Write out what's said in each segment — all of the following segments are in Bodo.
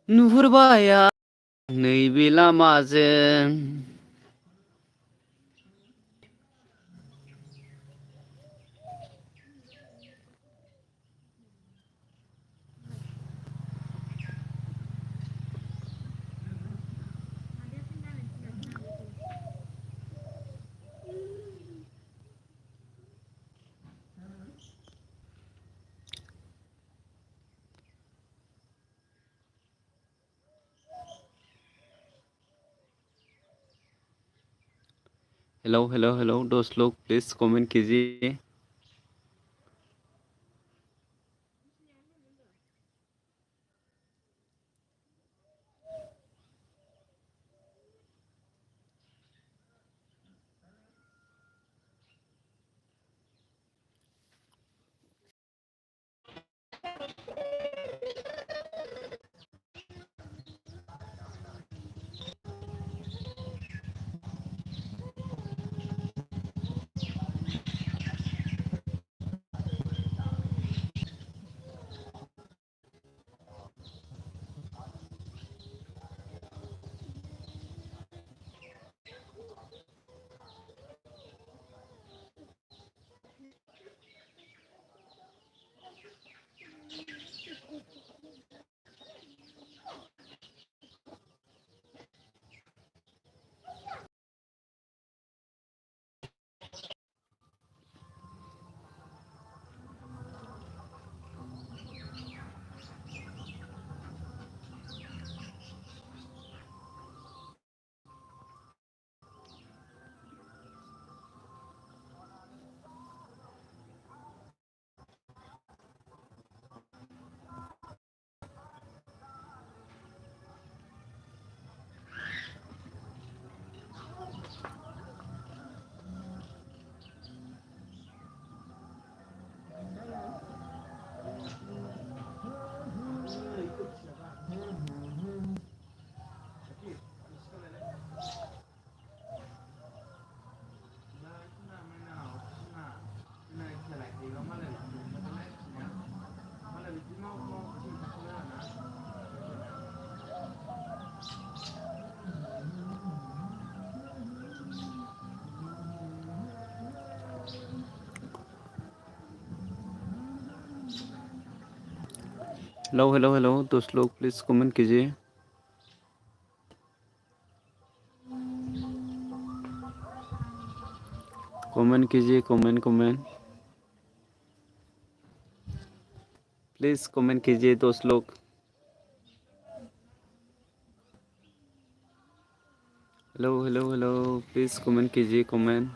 नुहुरबाय आं नैबे लामाजों हेलो हेलो हेलो दोस्त लोग प्लीज कमेंट कीजिए। हेलो हेलो हेलो दोस्त लोग प्लीज कमेंट कीजिए। कमेंट कीजिए कमेंट कमेंट प्लीज कमेंट कीजिए दोस्त लोग। Hello hello hello please comment कीजिए कमेंट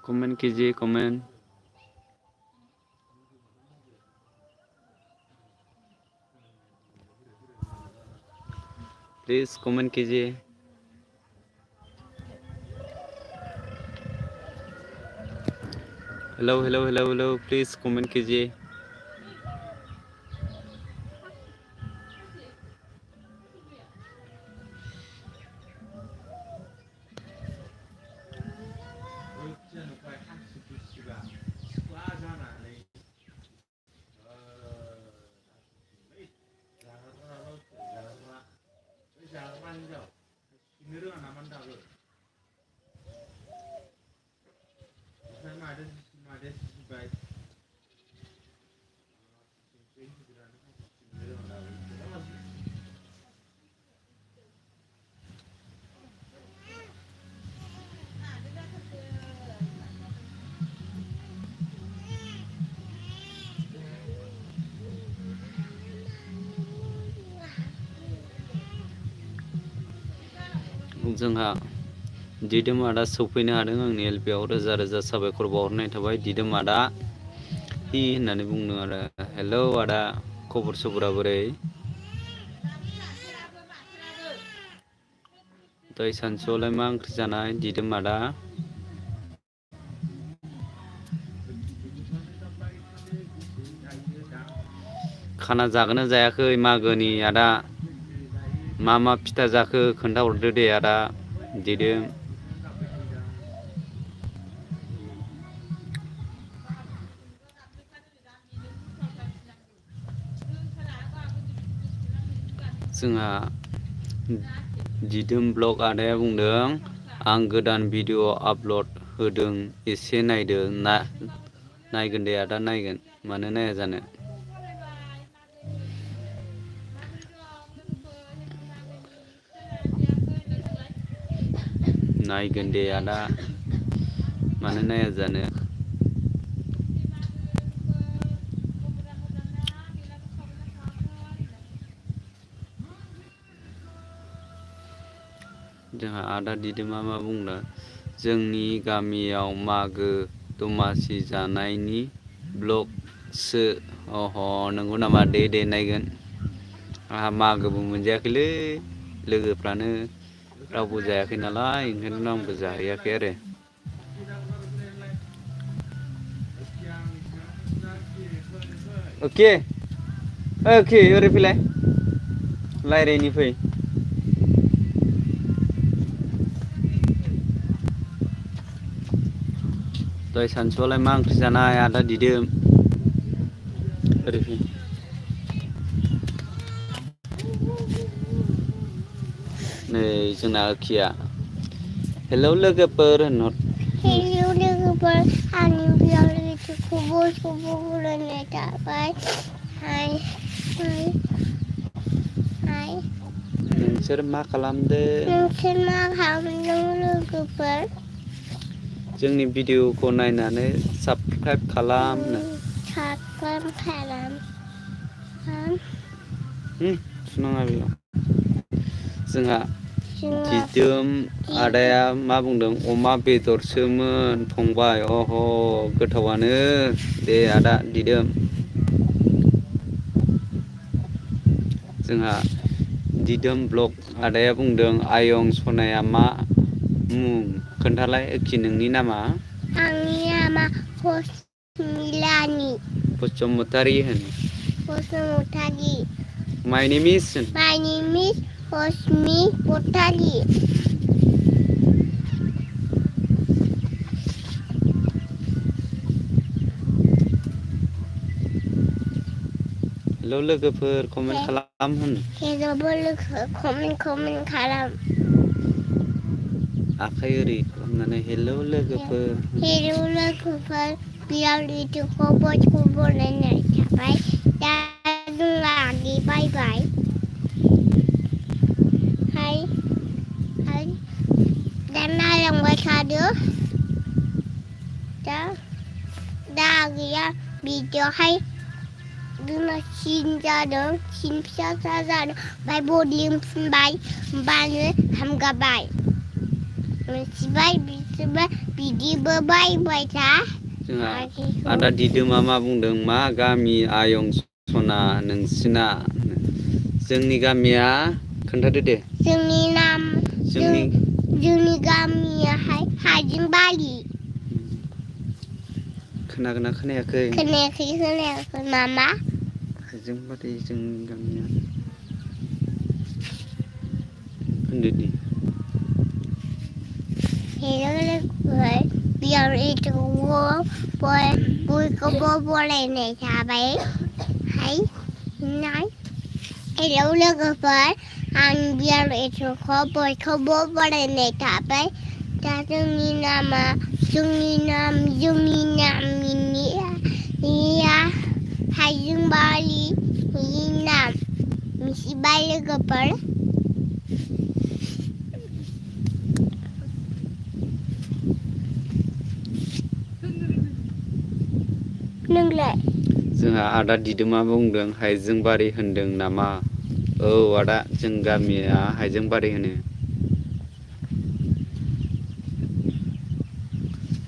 कमेंट कीजिए कमेंट। प्लीज कमेंट कीजिए। Hello hello hello hello please comment कीजिए। जोंहा दिदोम आदा सौफैनो हादों आंनि एलपिआव रोजा रोजा साबायखर बावहरनाय थाबाय। दिदोम आदा हि होननानै बुंदों आरो हेलौ आदा खबर सबरा बोरै? दहाय सानसुआवलाय मा ओंख्रि जानाय दिदोम आदा? खाना जागोन ना जायाखै मागोनि आदा? मा फिथा जाखो खोन्थाहरदो दे आदा दिदोम। जोंहा दिदोम ब्लग आदाया बुंदों आं गोदान भिडिअ आपल'ड होदों एसे नायदो नायगोन दे आदा नायगोन मानो नाया जानो नायगोन दे आदा मानो नाया जानो जोंहा आदा दिदोमा मा बुंदों जोंनि गामियाव मागो दमासि जानायनि ब्लगसो अह नंगौ नामा दे नायगोन आंहा मागोबो मोनजायाखैलै लोगोफ्रानो रावबो जायाखै नालाय ओंखायनो आंबो जाहैयाखै आरो ओके ओरै फैलाय रायज्लायनि फै दहाय सानसुआवलाय मा ओंख्रि जानाय आदा दिदोम ओरै फै नै जोंना ओखिया हेलौ लोगोफोर होनहर हेलौ लोगोफोर आंनि बियावखौबो फरायनाय थाबाय हाय नोंसोर मा खालामदों लोगोफोर जोंनि भिडिअखौ नायनानै साबस्क्राइब खालाम सुनाङा बेयाव जोंहा दिदोम आदाया मा बुंदों अमा बेदरसोमोन फंबाय अह गोथावानो दे आदा दिदोम जोंहा दिदोम ब्लग आदाया बुंदों आयं सनाया मा मुं खोन्थालाय एखि नोंनि नामा आंनि नामा बसुमतारी होनो My name is Hosmi Potali. Hello लोगोफोर कमेन्ट खालाम होन हेलौ लोगो कमेन्ट खालाम आखाइ ओरै खालामनानै हेलौ लोगोफोर बेयाव भिडिअखौ बयखौबो नायनाय थाबाय दा जोंहा बाय बाय हाय दा नायलांबाय थादो दा गैया भिडिअहाय जोंना सिन जादों सिन फिसा जादों ओमफ्राय भलिउम फुनबाय होमबानो हामगाबाय मिथिबाय बिदिबो बायबाय था जोंहा आदा दिदोमा मा बुंदों मा गामि आयं सना नोंसिना जोंनि गामिया खोन्थादो दे जोंनि गामियाहाय हाइजेंबारि खोनागोना खोनायाखै मामा हाइजेंबारि जोंनि गामिया होनदो दे हेलौ बेयाव बयखौबो बरायनाय थाबाय हाय हेलौ लोगोफोर आं बियार एथ'खौ बयखौबो बरायनाय थाबाय दा जोंनि नामिनिया हाइजेंबारि नाम मिथिबाय लोगोफोर नोंलाय जोंहा आदा दिदोमा बुंदों हाइजेंबारि होनदों नामा औ आदा जों गामिया हाइजेंबारि होनो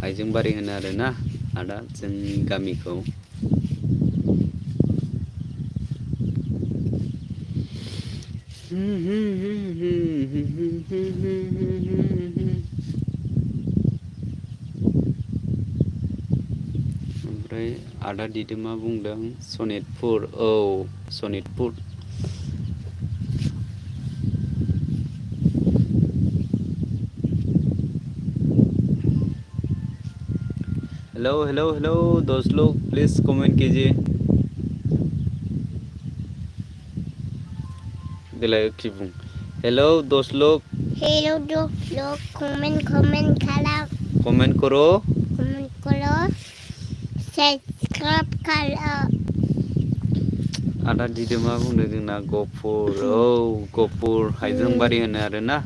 हाइजेंबारि होनो आरोना आदा जोंनि गामिखौ ओमफ्राय आदा दिदोमा बुंदों सनितपुर औ सनितपुर हेलो 10 लोग प्लीज कमेंट कीजिए देलाय कि बुं हेलौ दोस्त लोग हेलो दोस्त लोग कमेंट करो सब्सक्राइब करो आदा दिदोमा बुंदों जोंना गफुर औ गफुर हाइजेंबारि होनो आरोना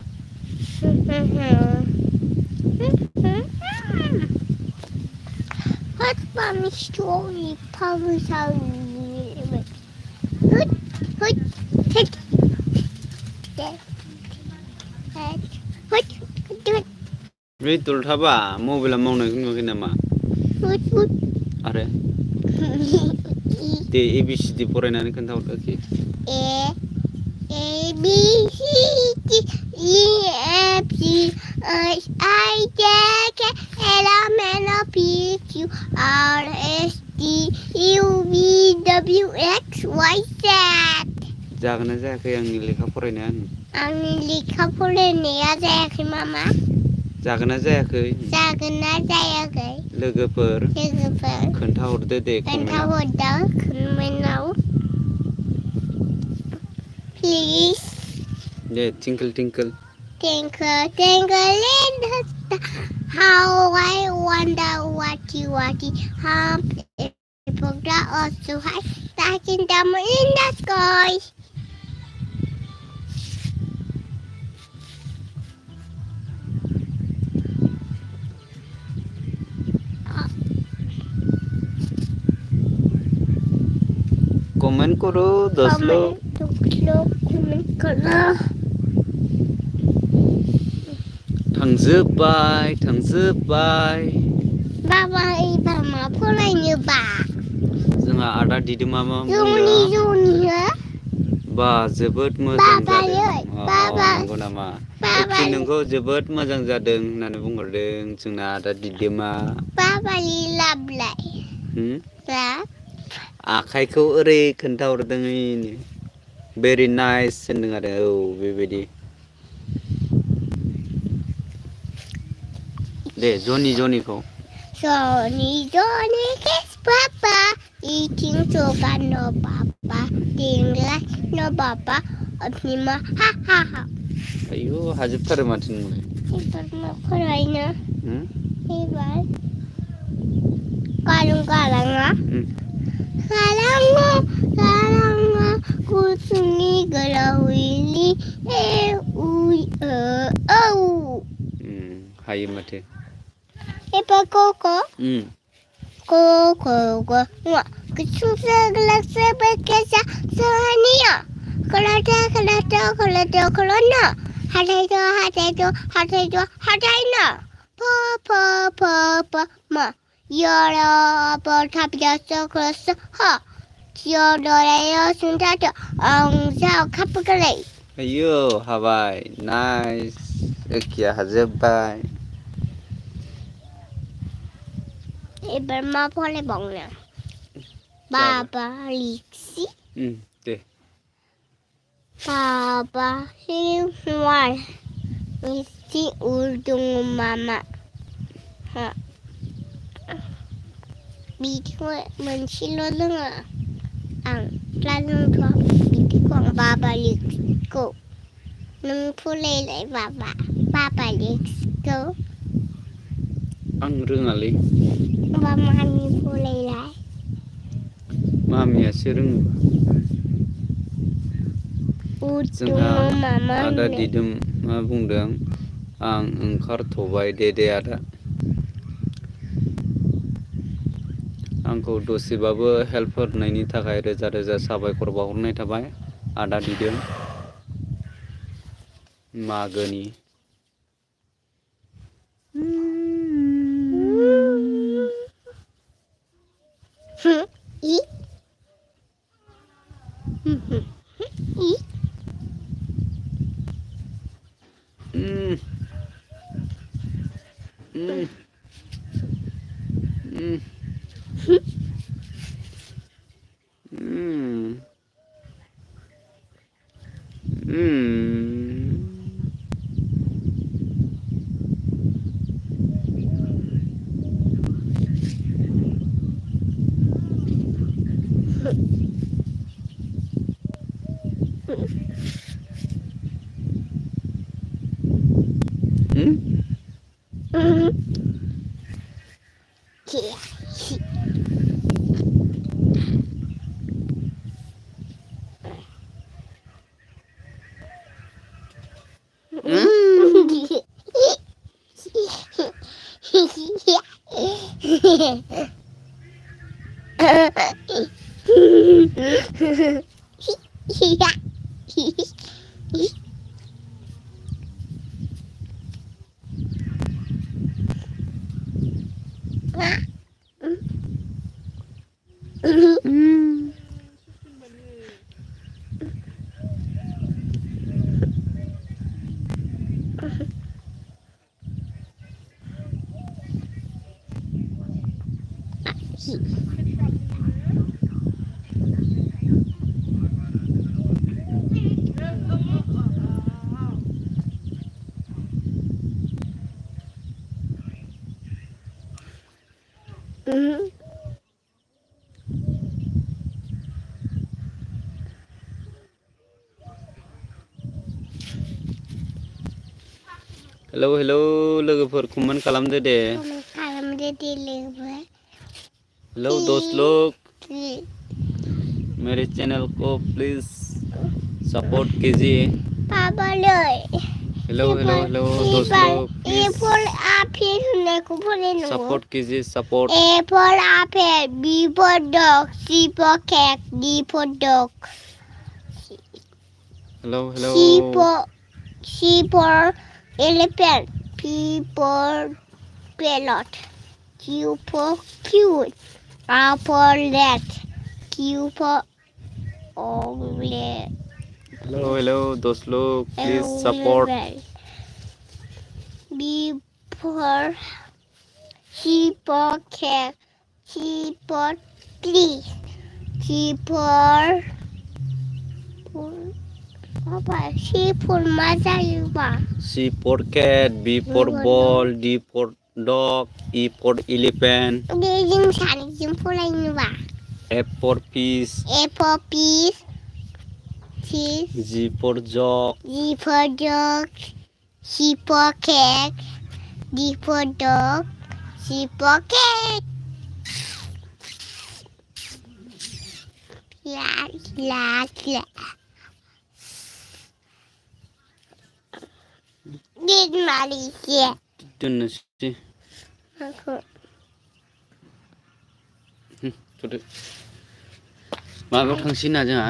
What's my story? बे दलथाबा मबाइला मावनायखौ नुवाखै नामा आरो दे ABCD फरायनानै खोन्थाहरदो A B C D E F G H I J K L M N O P Q R S T U V W X Y Z जागोन ना जायाखै आंनि लेखा फरायनाया आंनि लेखा फरायनाया जायाखै मामा जागोन ना जायाखै लोगोफोर खोन्थाहरदो दे कमेन्टआव प्लिज दे twinkle twinkle Twinkle, twinkle little star, how I wonder what you are. People that are so high, touching them in the sky. Comment करो दोस्त लोग कमेन्ट करो थांजोब्बाय बाबा एबार मा फरायनोबा जोंहा आदा दिदोमा मा बुंदों बा जोबोद मोजां जादों नंगौ नामा नोंखौ जोबोद मोजां जादों होननानै बुंहरदों जोंना आदा दिदोमा बाबानि लाबलाय आखाइखौ ओरै खोन्थाहरदों भेरि नाइस होनदों आरो औ बेबायदि दे जनिखौ Johnny kiss Papa, eating sugar no Papa, being like no Papa, Optima ha ha ha. आयु हाजोबथारो माथो नोंलाय एबार मा फरायनो एबार गालाङा गुसुंनि गोलावैनि हायो माथो एबार ग'खौ गुसुंसो गोलावसो बेखेसा सोहानिया खोलानो हाथायनो मा Yara Bortabia Cross Ha Theodore Suntato on Zao Capagale. Ayo, Hawaii, nice. Ekia hazobai. Ebar ma pole bongna. Baba Lixi. De. Baba Hilwal. Lixi Urdung Mama. Ha. Bidiku mencilo lenga. Ang lalu tu bidiku Baba Lixko. Nung pole lai Baba Lixko. Ang rengali. Mami pole lai. Mami asyurung. Udung Mama. Ada didum ma bungdang. Ang ओंखारथ'बाय दे आदा आंखौ दसेबाबो हेल्प होनायनि थाखाय रोजा रोजा साबायखर बावहरनाय थाबाय आदा दिदोम मागोनि Hello hello लोगोफोर कमेन्ट खालामदो दे खालामदो दे लोगो हेलो दोस्त लोग मेरे चैनल को प्लीज सपोर्ट कीजिए पापाเลย हेलो हेलो हेलो दोस्त लोग A प्लीज for apple को बोले नो सपोर्ट कीजिए support A for apple B for dog C for cat D for dog hello hello C for elephant P for parrot Q for cute R for rat Q for omelet hello hello दोस्त लोग please support B for C for cat C for tree C for apa C for masa lupa C for cat B for ball D for dog E for elephant dia jeng sana jeng pula ini ba F for fish A for fish C G for jog G for dog C for cat D for dog C for cat la Di Malaysia दोननोसै aku थ'दो माबायाव थांसै ना जोंहा